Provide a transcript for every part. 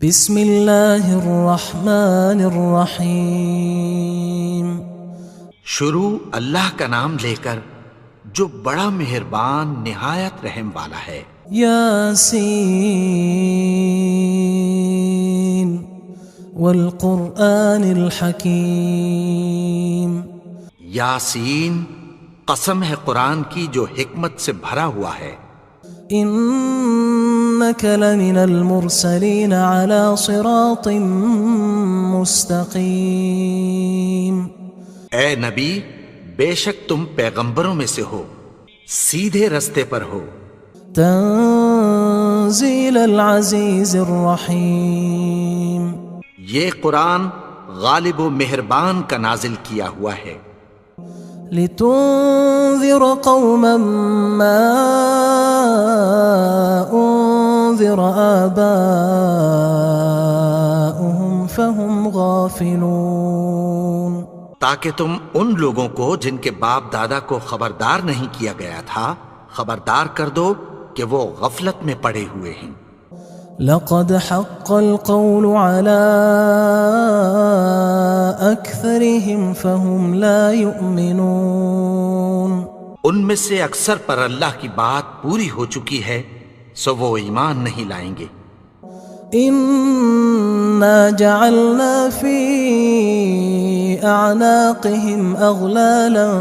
بسم اللہ الرحمن الرحیم۔ شروع اللہ کا نام لے کر جو بڑا مہربان نہایت رحم والا ہے۔ یاسین والقرآن الحکیم۔ یاسین، قسم ہے قرآن کی جو حکمت سے بھرا ہوا ہے۔ انک لمن المرسلین علی صراط مستقیم۔ اے نبی، بے شک تم پیغمبروں میں سے ہو، سیدھے رستے پر ہو۔ تنزیل العزیز الرحیم۔ یہ قرآن غالب و مہربان کا نازل کیا ہوا ہے۔ لتنذر قوما ما انذر آباؤهم فهم غافلون۔ تاکہ تم ان لوگوں کو جن کے باپ دادا کو خبردار نہیں کیا گیا تھا خبردار کر دو کہ وہ غفلت میں پڑے ہوئے ہیں۔ لقد حق القول على أكثرهم فهم لا يؤمنون۔ ان میں سے اکثر پر اللہ کی بات پوری ہو چکی ہے سو وہ ایمان نہیں لائیں گے۔ إنا جعلنا في أعناقهم أغلالا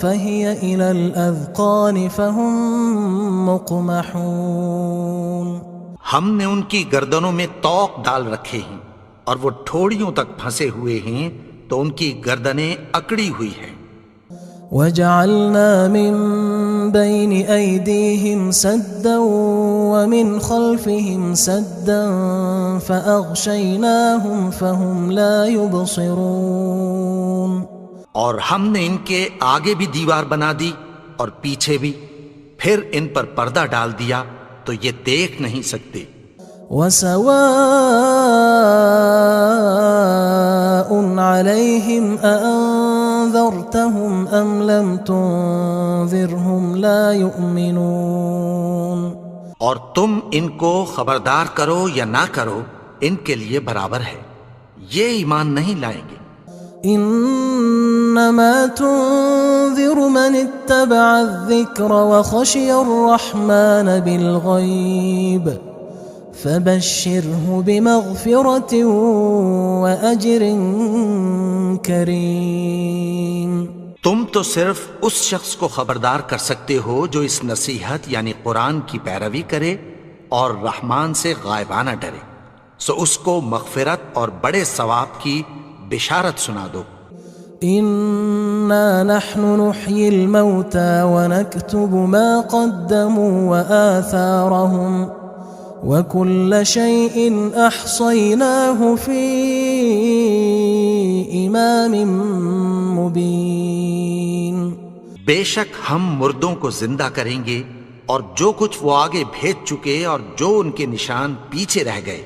فهي إلى الأذقان فهم مقمحون۔ ہم نے ان کی گردنوں میں طوق ڈال رکھے ہیں اور وہ ٹھوڑیوں تک پھنسے ہوئے ہیں تو ان کی گردنیں اکڑی ہوئی ہیں۔ وجعلنا من بين أيديهم سدا ومن خلفهم سدا فأغشيناهم فهم لا يبصرون۔ اور ہم نے ان کے آگے بھی دیوار بنا دی اور پیچھے بھی، پھر ان پر پردہ ڈال دیا تو یہ دیکھ نہیں سکتے۔ وسواء عليهم أأنذرتهم أم لم تنذرهم لا يؤمنون۔ اور تم ان کو خبردار کرو یا نہ کرو ان کے لیے برابر ہے، یہ ایمان نہیں لائیں گے۔ انما تنذر من اتبع الذکر وخشی الرحمن بالغیب فبشره بمغفرة وأجر کریم۔ تم تو صرف اس شخص کو خبردار کر سکتے ہو جو اس نصیحت یعنی قرآن کی پیروی کرے اور رحمان سے غائبانہ ڈرے، سو اس کو مغفرت اور بڑے ثواب کی بشارت سنا دو۔ انا نحن نحيي الموتى ونكتب ما قدموا وآثارهم وكل شيء احصيناه في امام مبين۔ بے شک ہم مردوں کو زندہ کریں گے اور جو کچھ وہ آگے بھیج چکے اور جو ان کے نشان پیچھے رہ گئے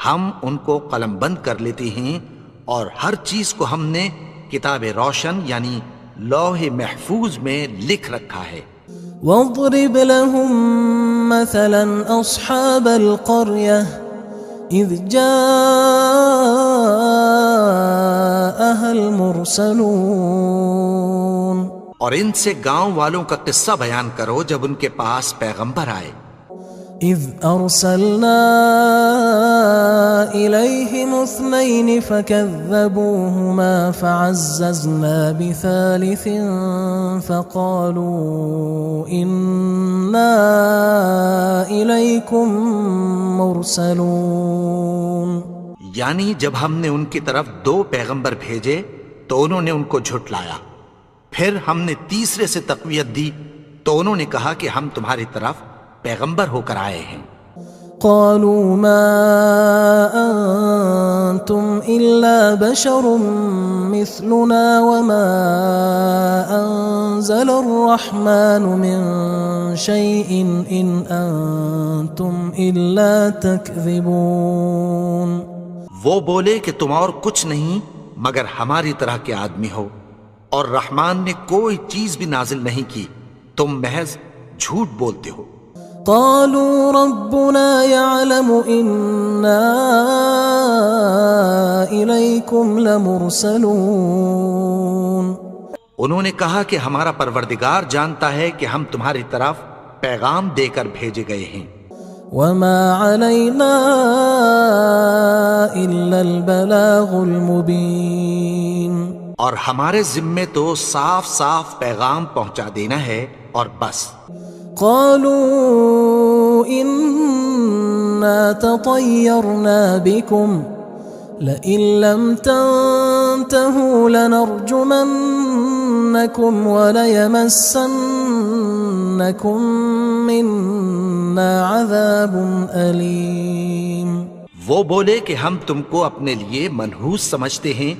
ہم ان کو قلم بند کر لیتے ہیں، اور ہر چیز کو ہم نے کتاب روشن یعنی لوح محفوظ میں لکھ رکھا ہے۔ واضرب لهم مثلا اصحاب القرية اذ جاءها المرسلون۔ اور ان سے گاؤں والوں کا قصہ بیان کرو جب ان کے پاس پیغمبر آئے۔ اذ ارسلنا الیہم اثنین فکذبوہما فعززنا بثالث فقالوا انا الیکم مرسلون۔ یعنی جب ہم نے ان کی طرف 2 پیغمبر بھیجے تو انہوں نے ان کو جھٹلایا، پھر ہم نے تیسرے سے تقویت دی تو انہوں نے کہا کہ ہم تمہاری طرف پیغمبر ہو کر آئے ہیں۔ قالوا ما انتم الا بشر مثلنا وما انزل الرحمن من شيء ان انتم الا تكذبون۔ وہ بولے کہ تم اور کچھ نہیں مگر ہماری طرح کے آدمی ہو، اور رحمان نے کوئی چیز بھی نازل نہیں کی، تم محض جھوٹ بولتے ہو۔ قالوا ربنا يعلم إنا إليكم لمرسلون. انہوں نے کہا کہ ہمارا پروردگار جانتا ہے کہ ہم تمہاری طرف پیغام دے کر بھیجے گئے ہیں. وما علينا إلا البلاغ المبين. اور ہمارے ذمے تو صاف صاف پیغام پہنچا دینا ہے اور بس. قالوا إنا تطيرنا بكم لئن لم تنتهوا لنرجمنكم وليمسنكم منا عذاب أليم. وہ بولے کہ ہم تم کو اپنے لیے منحوس سمجھتے ہیں،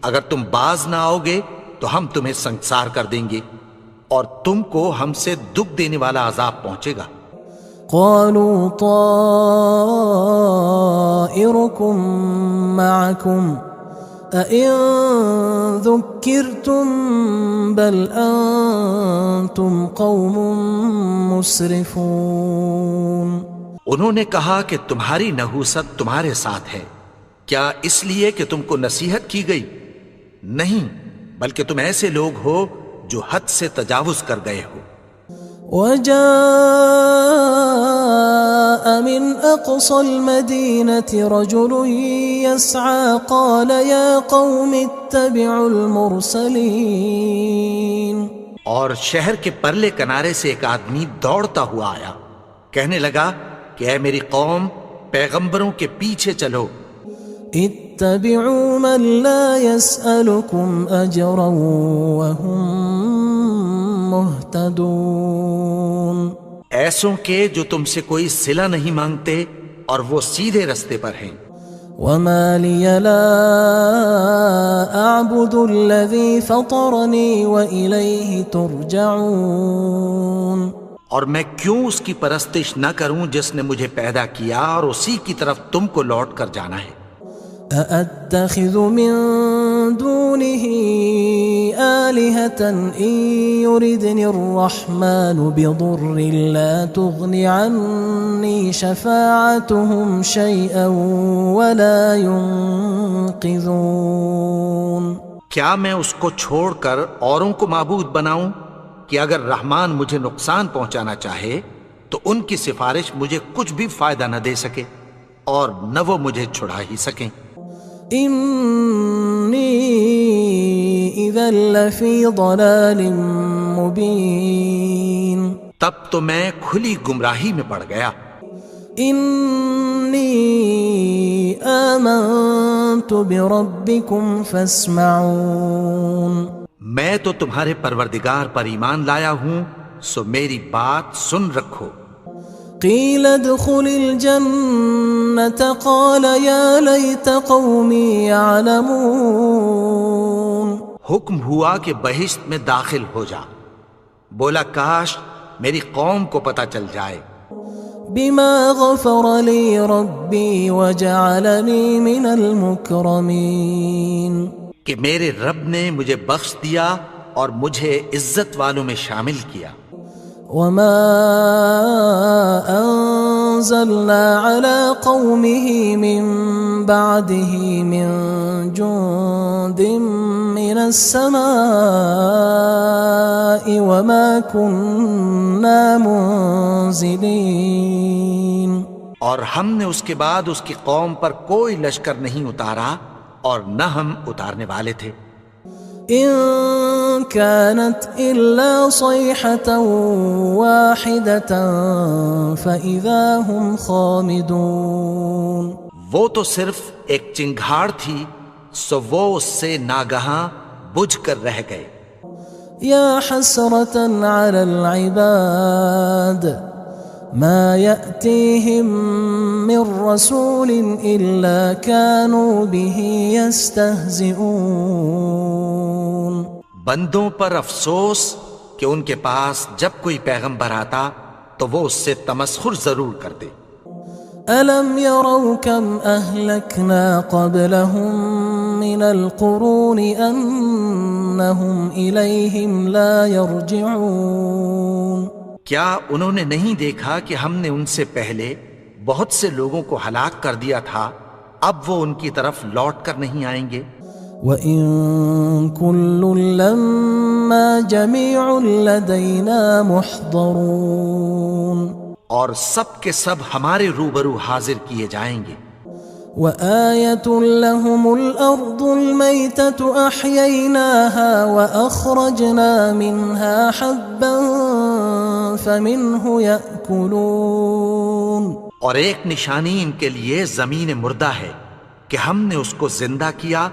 اگر تم باز نہ آؤ گے تو ہم تمہیں سنگسار کر دیں گے اور تم کو ہم سے دکھ دینے والا عذاب پہنچے گا. قالوا طائركم معكم أئن ذكرتم بل أنتم قوم مسرفون. انہوں نے کہا کہ تمہاری نحوست تمہارے ساتھ ہے، کیا اس لیے کہ تم کو نصیحت کی گئی؟ نہیں، بلکہ تم ایسے لوگ ہو جو حد سے تجاوز کر گئے ہو. وجاء من أقصى المدينة رجل يسعى قال يا قوم اتبعوا المرسلين. اور شہر کے پرلے کنارے سے ایک آدمی دوڑتا ہوا آیا، کہنے لگا کہ اے میری قوم، پیغمبروں کے پیچھے چلو. اتبعوا من لا يسألكم أجرا وهم مهتدون. ایسوں کے جو تم سے کوئی صلہ نہیں مانگتے اور وہ سیدھے رستے پر ہیں. وما لي لا أعبد الذي فطرني وإليه ترجعون. اور میں کیوں اس کی پرستش نہ کروں جس نے مجھے پیدا کیا اور اسی کی طرف تم کو لوٹ کر جانا ہے. أأتخذ من دونه آلهة إن يردني الرحمن بضر لا تغن عني شفاعتهم شيئا ولا ينقذون. کیا میں اس کو چھوڑ کر اوروں کو معبود بناؤں کہ اگر رحمان مجھے نقصان پہنچانا چاہے تو ان کی سفارش مجھے کچھ بھی فائدہ نہ دے سکے اور نہ وہ مجھے چھڑا ہی سکیں. إني إذا لفي ضلال مبين. تب تو میں کھلی گمراہی میں پڑ گیا. إني آمنت بربكم فاسمعون. میں تو تمہارے پروردگار پر ایمان لایا ہوں، سو میری بات سن رکھو. قيل ادخل الجنة قال يا ليت قومي يعلمون. حکم ہوا کہ بہشت میں داخل ہو جا. بولا کاش میری قوم کو پتہ چل جائے. بما غفر لي ربي وجعلني من المكرمين. کہ میرے رب نے مجھے بخش دیا اور مجھے عزت والوں میں شامل کیا. وما أنزلنا على قومه من بعده من جند من السماء وما كنا منزلين. اور ہم نے اس کے بعد اس کی قوم پر کوئی لشکر نہیں اتارا اور نہ ہم اتارنے والے تھے. إن كانت إلا صيحة واحدة فإذا هم خامدون. وہ تو صرف ایک چنگھاڑ تھی، سو وہ اس سے ناگہاں بجھ کر رہ گئے. يا حسرة على العباد ما يأتيهم من رسول إلا كانوا به يستهزئون. بندوں پر افسوس کہ ان کے پاس جب کوئی پیغمبر آتا تو وہ اس سے تمسخر ضرور کرتے. ألم يروا كم أهلكنا قبلهم من القرون أنهم إليهم لا يرجعون. کیا انہوں نے نہیں دیکھا کہ ہم نے ان سے پہلے بہت سے لوگوں کو ہلاک کر دیا تھا، اب وہ ان کی طرف لوٹ کر نہیں آئیں گے؟ وَإِن كُلٌّ لَمَّا جَمِيعٌ لَدَيْنَا مُحْضَرُونَ، اور سب کے سب ہمارے روبرو حاضر کیے جائیں گے۔ وَآيَةٌ لَهُمُ الْأَرْضُ الْمَيْتَةُ أَحْيَيْنَاهَا وَأَخْرَجْنَا مِنْهَا حَبًّا فَمِنْهُ يَأْكُلُونَ، اور ایک نشانی ان کے لیے زمین مردہ ہے کہ ہم نے اس کو زندہ کیا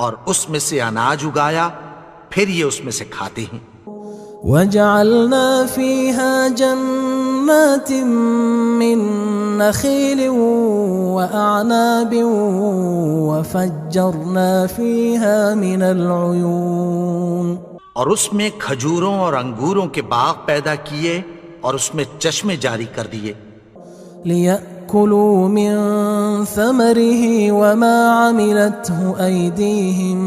اور اس میں سے اناج اگایا، پھر یہ اس میں سے کھاتے ہیں۔ وَجَعَلْنَا فِيهَا جَنَّاتٍ مِّن نَخِيلٍ وَأَعْنَابٍ وَفَجَّرْنَا فِيهَا مِنَ الْعُيُونِ، اور اس میں کھجوروں اور انگوروں کے باغ پیدا کیے اور اس میں چشمے جاری کر دیے، لِيَأْكُلُوا مِن ثَمَرِهِ وَمَا عَمِلَتْهُ أَيْدِيهِمْ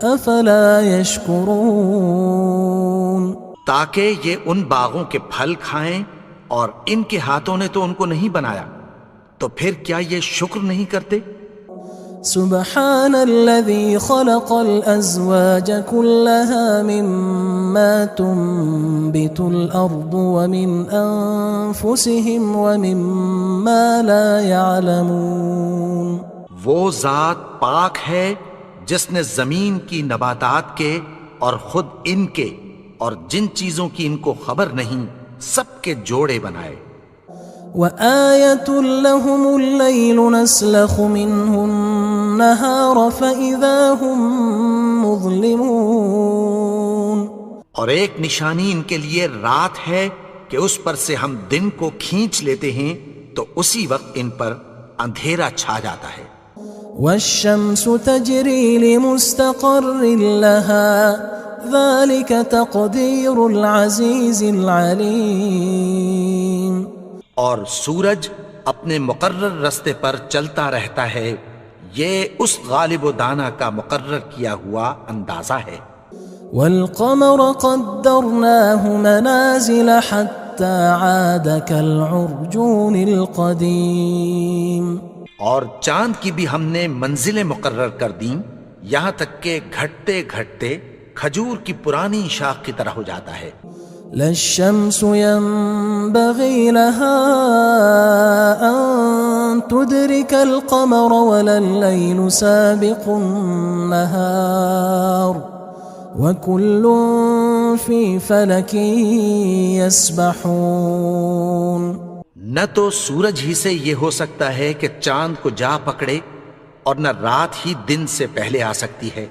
أَفَلَا يَشْكُرُونَ، تاکہ یہ ان باغوں کے پھل کھائیں، اور ان کے ہاتھوں نے تو ان کو نہیں بنایا، تو پھر کیا یہ شکر نہیں کرتے؟ سبحان الذي خلق الأزواج كلها مما تنبت الأرض ومن أنفسهم ومما لا يعلمون، وہ ذات پاک ہے جس نے زمین کی نباتات کے اور خود ان کے اور جن چیزوں کی ان کو خبر نہیں سب کے جوڑے بنائے۔ وآية لهم الليل نسلخ منه النهار فإذا هم مظلمون، اور ایک نشانی ان کے لیے رات ہے کہ اس پر سے ہم دن کو کھینچ لیتے ہیں تو اسی وقت ان پر اندھیرا چھا جاتا ہے۔ والشمس تجري لمستقر لها ذلك تقدير العزيز العليم، اور سورج اپنے مقرر رستے پر چلتا رہتا ہے، یہ اس غالب و دانا کا مقرر کیا ہوا اندازہ ہے۔ والقمر قدرناه منازل حتى عاد كالعرجون القديم، اور چاند کی بھی ہم نے منزلیں مقرر کر دیں، یہاں تک کہ گھٹتے گھٹتے کھجور کی پرانی شاخ کی طرح ہو جاتا ہے۔ لا الشمس ينبغي لها أن تدرك القمر ولا الليل سابق النهار وكل في فلك يسبحون، نہ تو سورج ہی سے یہ ہو سکتا ہے کہ چاند کو جا پکڑے، اور نہ رات ہی دن سے پہلے آ سکتی ہے،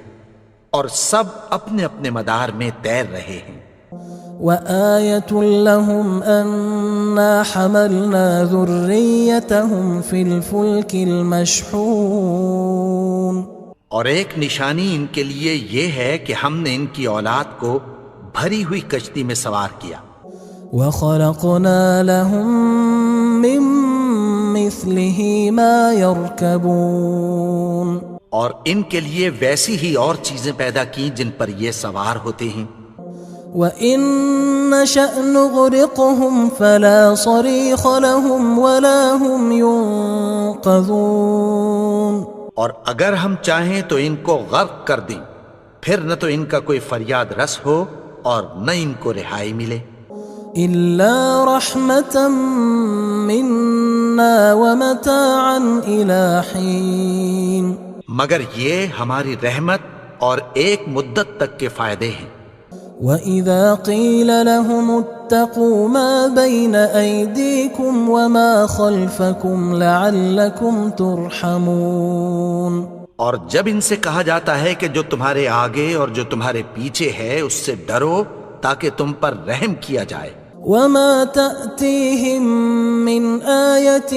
اور سب اپنے اپنے مدار میں تیر رہے ہیں۔ وآية لهم أنا حملنا ذريتهم في الفلك المشحون، اور ایک نشانی ان کے لیے یہ ہے کہ ہم نے ان کی اولاد کو بھری ہوئی کشتی میں سوار کیا۔ وخلقنا لهم من مثله ما يركبون، اور ان کے لیے ویسی ہی اور چیزیں پیدا کی جن پر یہ سوار ہوتے ہیں۔ وَإِن نَّشَأْ نُغْرِقْهُمْ فَلَا صَرِيخَ لَهُمْ وَلَا هُمْ يُنقَذُونَ، اور اگر ہم چاہیں تو ان کو غرق کر دیں، پھر نہ تو ان کا کوئی فریاد رس ہو اور نہ ان کو رہائی ملے۔ إِلَّا رَحْمَةً مِنَّا وَمَتَاعًا إِلَى حِينٍ، مگر یہ ہماری رحمت اور ایک مدت تک کے فائدے ہیں۔ وَإِذَا قِيلَ لَهُمُ اتَّقُوا مَا بَيْنَ أَيْدِيكُمْ وَمَا خَلْفَكُمْ لَعَلَّكُمْ تُرْحَمُونَ، اور جب ان سے کہا جاتا ہے کہ جو تمہارے آگے اور جو تمہارے پیچھے ہے اس سے ڈرو تاکہ تم پر رحم کیا جائے۔ وَمَا تَأْتِيهِم مِّنْ آيَةٍ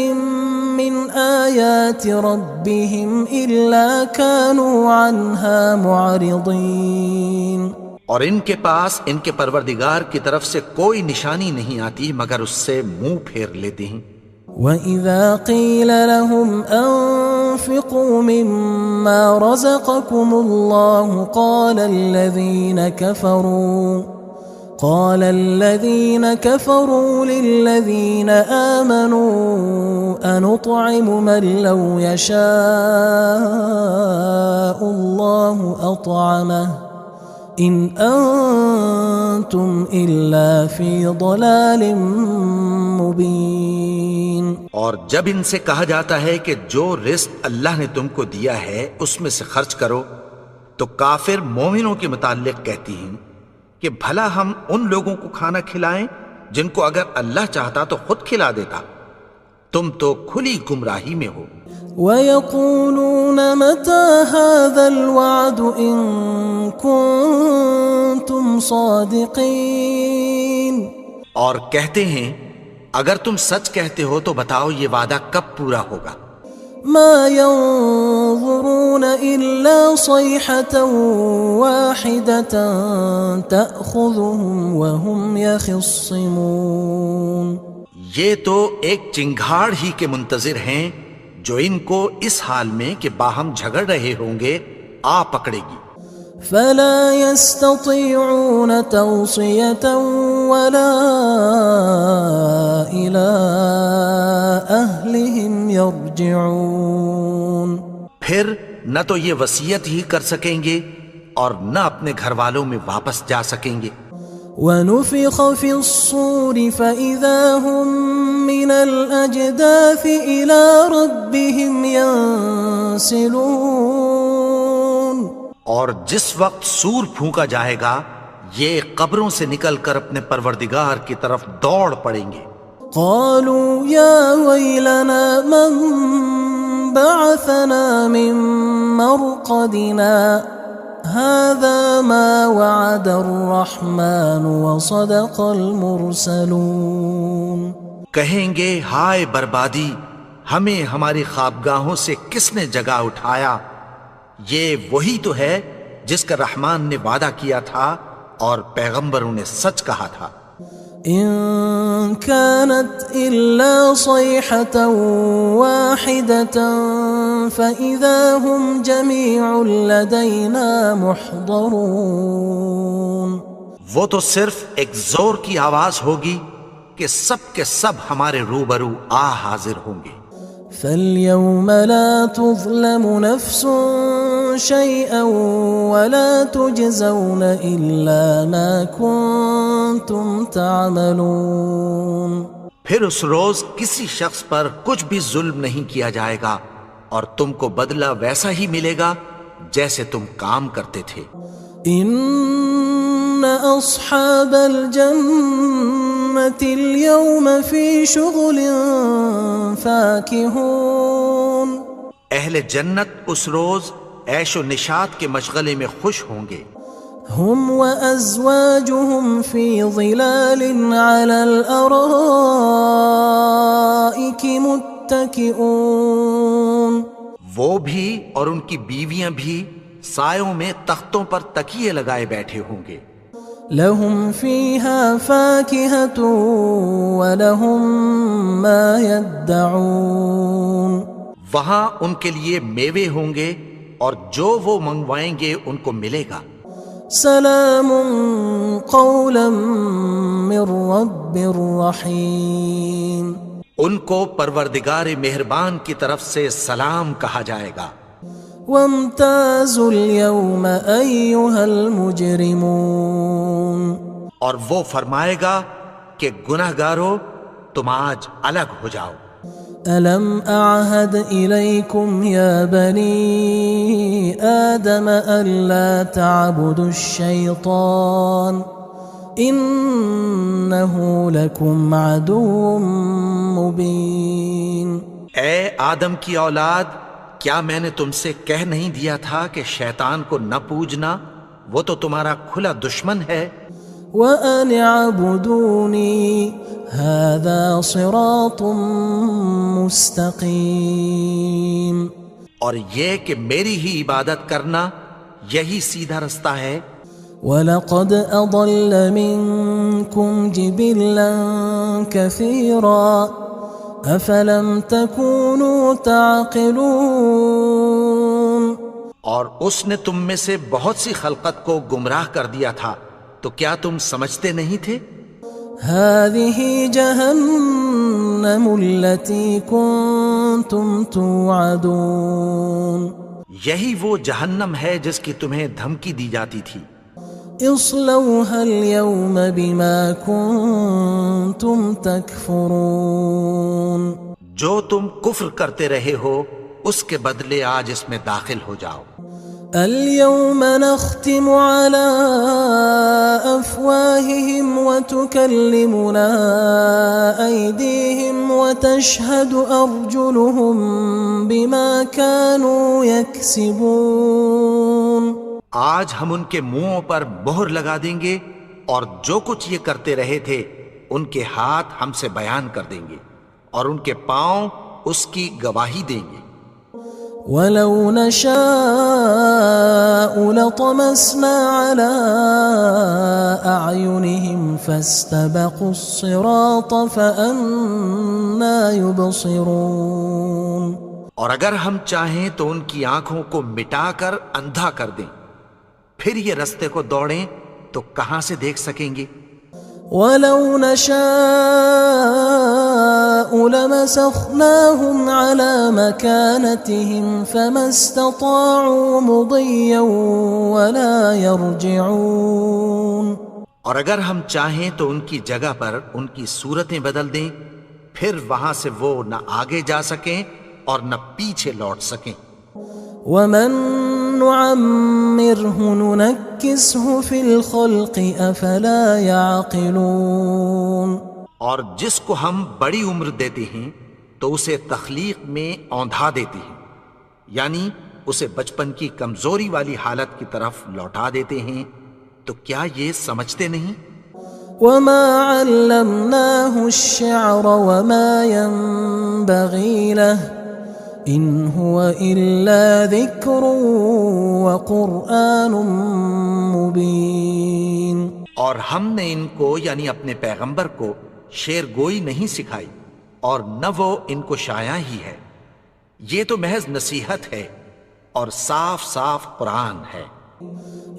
مِّنْ آيَاتِ رَبِّهِمْ إِلَّا كَانُوا عَنْهَا مُعْرِضِينَ، اور ان کے پاس ان کے پروردگار کی طرف سے کوئی نشانی نہیں آتی مگر اس سے منہ پھیر لیتے ہیں۔ وَإِذَا قِيلَ لَهُمْ أَنفِقُوا مِمَّا رَزَقَكُمُ اللَّهُ قال الذين كفروا للذين آمنوا أنطعم من لو يشاء الله أطعمه إن أنتم إلا في ضلال مبين. اور جب ان سے کہا جاتا ہے کہ جو رزق اللہ نے تم کو دیا ہے اس میں سے خرچ کرو، تو کافر مومنوں کے متعلق کہتی ہیں کہ بھلا ہم ان لوگوں کو کھانا کھلائیں جن کو اگر اللہ چاہتا تو خود کھلا دیتا. تم تو کھلی گمراہی میں ہو. وَيَقُولُونَ مَتَى هَذَا الْوَعْدُ إِن كُنتُمْ صَادِقِينَ. اور کہتے ہیں اگر تم سچ کہتے ہو تو بتاؤ یہ وعدہ کب پورا ہوگا. مَا يَنظُرُونَ إِلَّا صَيْحَةً وَاحِدَةً تَأْخُذُهُمْ وَهُمْ يَخِصِّمُونَ. یہ تو ایک چنگھاڑ ہی کے منتظر ہیں جو ان کو اس حال میں کہ باہم جھگڑ رہے ہوں گے آ پکڑے گی. فلا يستطيعون توصية ولا إلى أهلهم يرجعون. پھر نہ تو یہ وصیت ہی کر سکیں گے اور نہ اپنے گھر والوں میں واپس جا سکیں گے. ونفخ في الصور فإذا هم من الأجداث إلى ربهم ينسلون. اور جس وقت سور پھونکا جائے گا یہ قبروں سے نکل کر اپنے پروردگار کی طرف دوڑ پڑیں گے. قالوا يا ويلنا من بعثنا من مرقدنا هذا ما وعد الرحمن وصدق المرسلون. کہیں گے ہائے بربادی، ہمیں ہماری خوابگاہوں سے کس نے جگا اٹھایا. یہ وہی تو ہے جس کا رحمان نے وعدہ کیا تھا اور پیغمبروں نے سچ کہا تھا. إن كانت إلا صيحة واحدة فإذا هم جميع لدينا محضرون. وہ تو صرف ایک زور کی آواز ہوگی کہ سب کے سب ہمارے روبرو آ حاضر ہوں گے. فاليوم لا تظلم نفس شيئا ولا تجزون إلا ما كنتم تعملون. پھر اس روز کسی شخص پر کچھ بھی ظلم نہیں کیا جائے گا اور تم کو بدلہ ویسا ہی ملے گا جیسے تم کام کرتے تھے. إن أصحاب الجنة اليوم في شغل فاكهون. اہل جنت اس روز عیش و نشاط کے مشغلے میں خوش ہوں گے. هم وأزواجهم في ظلال على الأرائك متكئون. وہ بھی اور ان کی بیویاں بھی سایوں میں تختوں پر تکیے لگائے بیٹھے ہوں گے. لهم فيها فاكهة ولهم ما يدعون. وہاں ان کے لیے میوے ہوں گے اور جو وہ منگوائیں گے ان کو ملے گا. سلام قولا من رب رحیم. ان کو پروردگار مہربان کی طرف سے سلام کہا جائے گا. وامتازوا اليوم أيها المجرمون. اور وہ فرمائے گا کہ گناہگارو تم آج الگ ہو جاؤ. ألم أعهد إليكم يا بني آدم ألا تعبدوا الشيطان إنه لكم عدو مبين. اے آدم کی اولاد، کیا میں نے تم سے کہہ نہیں دیا تھا کہ شیطان کو نہ پوجنا، وہ تو تمہارا کھلا دشمن ہے. وَأَنِ اعْبُدُونِي هَذَا صِرَاطٌ مُسْتَقِيمٌ. اور یہ کہ میری ہی عبادت کرنا یہی سیدھا رستہ ہے. وَلَقَدْ أَضَلَّ مِنْكُمْ جِبِلًّا كَثِيرًا أَفَلَمْ تَكُونُوا تَعْقِلُونَ. اور اس نے تم میں سے بہت سی خلقت کو گمراہ کر دیا تھا، تو کیا تم سمجھتے نہیں تھے؟ هذه جهنم التي كنتم توعدون یہی وہ جہنم ہے جس کی تمہیں دھمکی دی جاتی تھی۔ اصلوها اليوم بما كنتم تكفرون جو تم کفر کرتے رہے ہو اس کے بدلے آج اس میں داخل ہو جاؤ۔ اليوم نختم على أفواههم وتكلمنا أيديهم وتشهد أرجلهم بما كانوا يكسبون آج ہم ان کے منہوں پر مہر لگا دیں گے اور جو کچھ یہ کرتے رہے تھے ان کے ہاتھ ہم سے بیان کر دیں گے اور ان کے پاؤں اس کی گواہی دیں گے۔ وَلَوْ نَشَاءُ لَطَمَسْنَا عَلَىٰ أَعْيُنِهِمْ فَاسْتَبَقُوا الصِّرَاطَ فَأَنَّىٰ يُبْصِرُونَ اور اگر ہم چاہیں تو ان کی آنکھوں کو مٹا کر اندھا کر دیں، پھر یہ رستے کو دوڑیں تو کہاں سے دیکھ سکیں گے؟ وَلَوْ نَشَاءُ لَمَسَخْنَاهُمْ عَلَىٰ مَكَانَتِهِمْ فَمَا اسْتَطَاعُوا مُضِيًّا وَلَا يَرْجِعُونَ اور اگر ہم چاہیں تو ان کی جگہ پر ان کی صورتیں بدل دیں، پھر وہاں سے وہ نہ آگے جا سکیں اور نہ پیچھے لوٹ سکیں۔ وَمَن نُعَمِّرْهُ نُنَكِّسْهُ فِي الْخَلْقِ أَفَلَا يَعْقِلُونَ اور جس کو ہم بڑی عمر دیتے ہیں تو اسے تخلیق میں اوندھا دیتے ہیں، یعنی اسے بچپن کی کمزوری والی حالت کی طرف لوٹا دیتے ہیں، تو کیا یہ سمجھتے نہیں؟ وَمَا عَلَّمْنَاهُ الشِّعْرَ وَمَا يَنبَغِي لَهُ إِنْ هُوَ إِلَّا ذِكْرٌ وَقُرْآنٌ مُبِينٌ اور ہم نے ان کو یعنی اپنے پیغمبر کو شعر گوئی نہیں سکھائی اور نہ وہ ان کو شایع ہی ہے، یہ تو محض نصیحت ہے اور صاف صاف قرآن ہے۔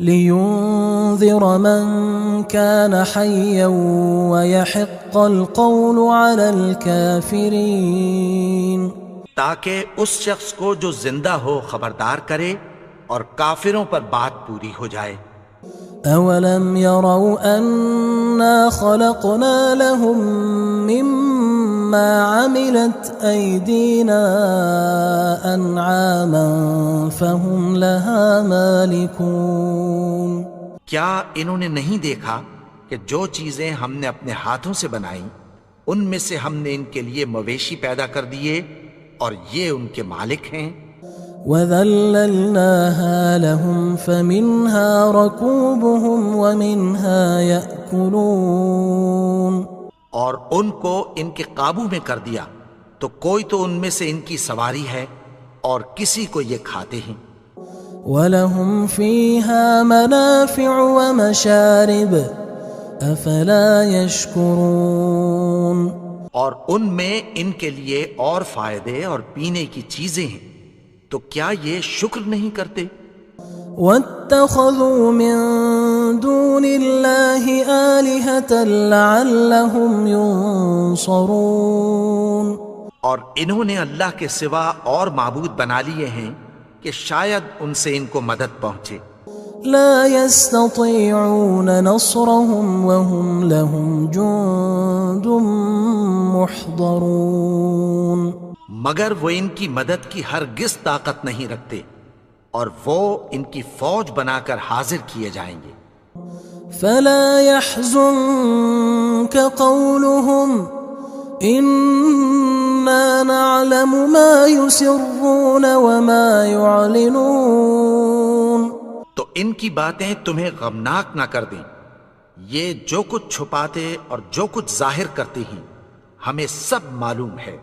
لِيُنذِرَ مَن كَانَ حَيًّا وَيَحِقَّ الْقَوْلُ عَلَى الْكَافِرِينَ تاکہ اس شخص کو جو زندہ ہو خبردار کرے اور کافروں پر بات پوری ہو جائے۔ أَوَلَمْ يَرَوْا أَنَّا خَلَقْنَا لَهُم مِّمَّا عَمِلَتْ أَيْدِينَا أَنْعَامًا فَهُمْ لَهَا مَالِكُونَ کیا انہوں نے نہیں دیکھا کہ جو چیزیں ہم نے اپنے ہاتھوں سے بنائیں ان میں سے ہم نے ان کے لیے مویشی پیدا کر دیے اور یہ ان کے مالک ہیں۔ وَذَلَّلْنَاهَا لَهُمْ فَمِنْهَا رَكُوبُهُمْ وَمِنْهَا يَأْكُلُونَ اور ان کو ان کے قابو میں کر دیا تو کوئی تو ان میں سے ان کی سواری ہے اور کسی کو یہ کھاتے ہیں۔ وَلَهُمْ فِيهَا مَنَافِعُ وَمَشَارِبُ أَفَلَا يَشْكُرُونَ اور ان میں ان کے لیے اور فائدے اور پینے کی چیزیں ہیں، تو کیا یہ شکر نہیں کرتے؟ وَاتَّخَذُوا مِن دُونِ اللَّهِ آلِهَةً لَعَلَّهُمْ يُنصَرُونَ اور انہوں نے اللہ کے سوا اور معبود بنا لیے ہیں کہ شاید ان سے ان کو مدد پہنچے۔ لا يستطيعون نصرهم وهم لهم جند محضرون مگر وہ ان کی مدد کی ہرگز طاقت نہیں رکھتے اور وہ ان کی فوج بنا کر حاضر کیے جائیں گے۔ فلا يحزنك قولهم إنا نعلم ما يسرون وما يعلنون تو ان کی باتیں تمہیں غمناک نہ کر دیں، یہ جو کچھ چھپاتے اور جو کچھ ظاہر کرتے ہیں ہمیں سب معلوم ہے۔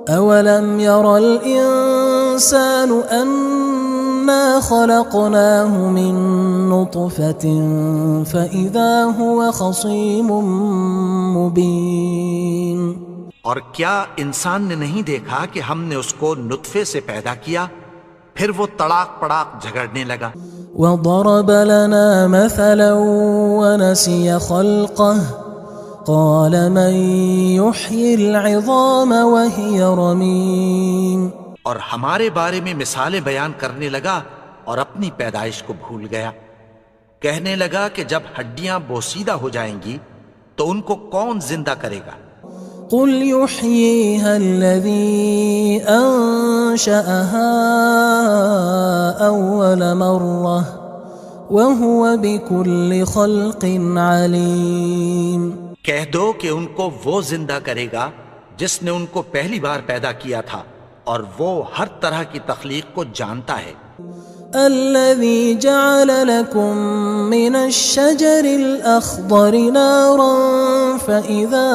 أَوَلَمْ يَرَ الْإِنسَانُ أَنَّا خَلَقْنَاهُ مِن نُّطْفَةٍ فَإِذَا هُوَ خَصِيمٌ مُّبِينٌ اور کیا انسان نے نہیں دیکھا کہ ہم نے اس کو نطفے سے پیدا کیا، پھر وہ تڑاک پڑاک جھگڑنے لگا۔ وضرب لنا مثلا ونسي خلقه قال من يحيي العظام وهي رميم اور ہمارے بارے میں مثالیں بیان کرنے لگا اور اپنی پیدائش کو بھول گیا. کہنے لگا کہ جب ہڈیاں بوسیدہ ہو جائیں گی تو ان کو کون زندہ کرے گا؟ قل يحييها الذي أنشأها أول مرة وهو بكل خلق عليم. کہہ دو کہ ان کو وہ زندہ کرے گا جس نے ان کو پہلی بار پیدا کیا تھا اور وہ ہر طرح کی تخلیق کو جانتا ہے. الذي جعل لكم من الشجر الأخضر نارا فإذا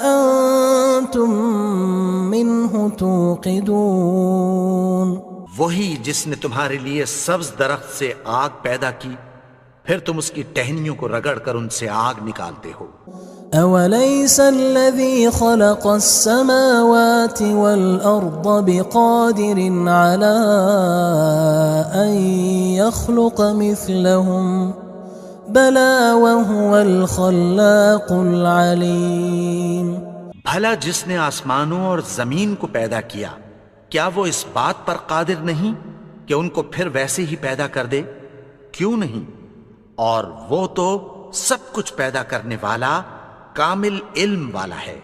أنتم منه توقدون. وہی جس نے تمہارے لیے سبز درخت سے آگ پیدا کی پھر تم اس کی ٹہنیوں کو رگڑ کر ان سے آگ نکالتے ہو. أوليس الذي خلق السماوات والأرض بقادر على أن يخلق مثلهم بلى وهو الخلاق العليم. بھلا جس نے آسمانوں اور زمین کو پیدا کیا کیا وہ اس بات پر قادر نہیں کہ ان کو پھر ویسے ہی پیدا کر دے؟ کیوں نہیں؟ اور وہ تو سب کچھ پیدا کرنے والا کامل علم والا ہے.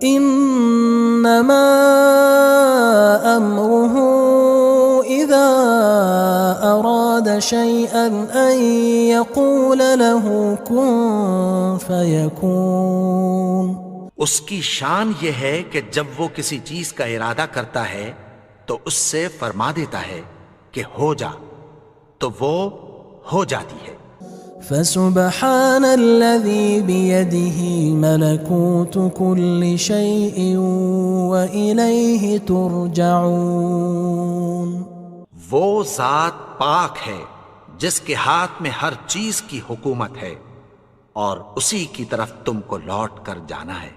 انما امره اذا اراد شيئا ان يقول له كن فيكون. اس کی شان یہ ہے کہ جب وہ کسی چیز کا ارادہ کرتا ہے تو اس سے فرما دیتا ہے کہ ہو جا تو وہ ہو جاتی ہے. فسبحان الذي بيده ملكوت كل شيء وإليه ترجعون. وہ ذات پاک ہے جس کے ہاتھ میں ہر چیز کی حکومت ہے اور اسی کی طرف تم کو لوٹ کر جانا ہے.